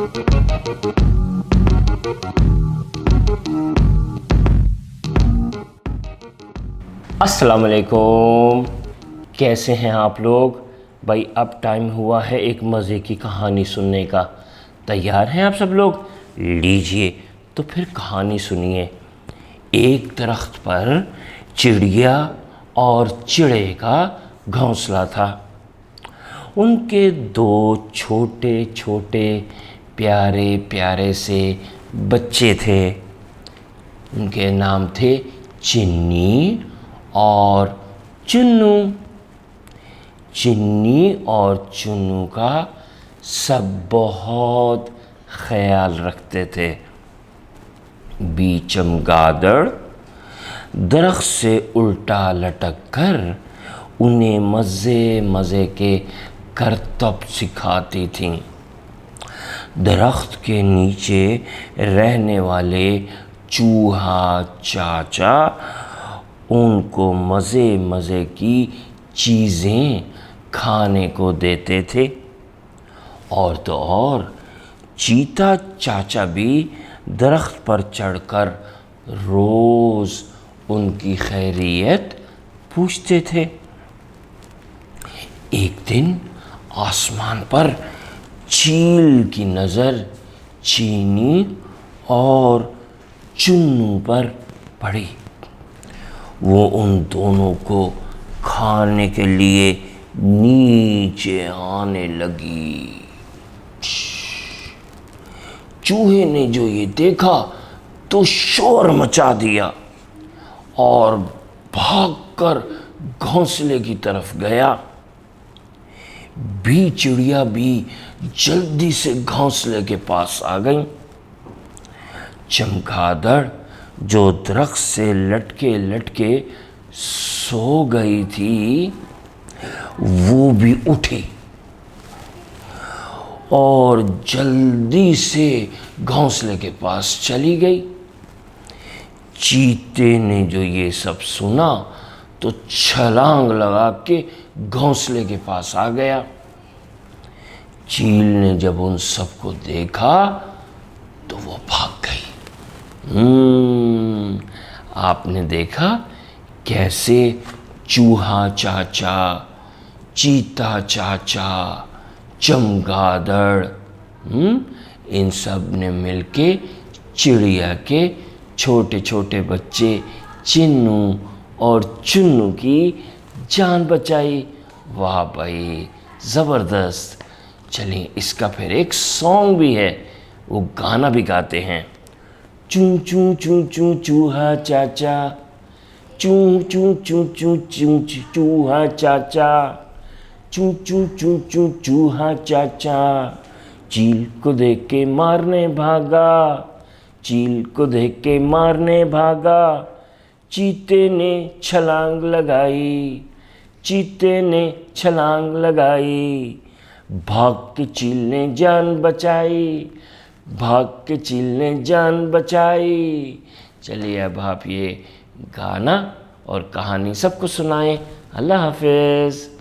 अस्सलाम वालेकुम, कैसे हैं आप लोग भाई। अब टाइम हुआ है एक मज़े की कहानी सुनने का। तैयार हैं आप सब लोग? लीजिए तो फिर कहानी सुनिए। एक दरख्त पर चिड़िया और चिड़े का घोंसला था। उनके दो छोटे छोटे प्यारे प्यारे से बच्चे थे। उनके नाम थे चिन्नी और चुन्नू। चिन्नी और चुन्नू का सब बहुत ख्याल रखते थे। चमगादड़ दरख्त से उल्टा लटक कर उन्हें मज़े मज़े के करतब सिखाती थीं। दरख्त के नीचे रहने वाले चूहा चाचा उनको मज़े मज़े की चीज़ें खाने को देते थे। और तो और चीता चाचा भी दरख्त पर चढ़कर रोज़ उनकी खैरियत पूछते थे। एक दिन आसमान पर चील की नज़र चीनी और चुन्नू पर पड़ी। वो उन दोनों को खाने के लिए नीचे आने लगी। चूहे ने जो ये देखा तो शोर मचा दिया और भागकर घोंसले की तरफ गया। चिड़िया भी जल्दी से घोंसले के पास आ गई। चमगादड़ जो दरख्त से लटके लटके सो गई थी, वो भी उठी और जल्दी से घोंसले के पास चली गई। चीते ने जो ये सब सुना तो छलांग लगा के घोंसले के पास आ गया। चील ने जब उन सबको देखा तो वो भाग गई। आपने देखा कैसे चूहा चाचा, चीता चाचा, चमगादड़ इन सब ने मिलके चिड़िया के छोटे छोटे बच्चे चिन्नू और चुन्नू की जान बचाई। वाह भाई, ज़बरदस्त। चलिए इसका फिर एक सॉन्ग भी है, वो गाना भी गाते हैं। चू चू चू चू चूहा चाचा, चू चू चू चू चू चूहा चाचा, चू चू चू चू चूहा चाचा। चील को देख के मारने भागा, चील को देख के मारने भागा। चीते ने छलांग लगाई, चीते ने छलांग लगाई। भाग के चील ने जान बचाई, भाग के चील ने जान बचाई। चलिए अब आप ये गाना और कहानी सबको सुनाएं। अल्लाह हाफिज़।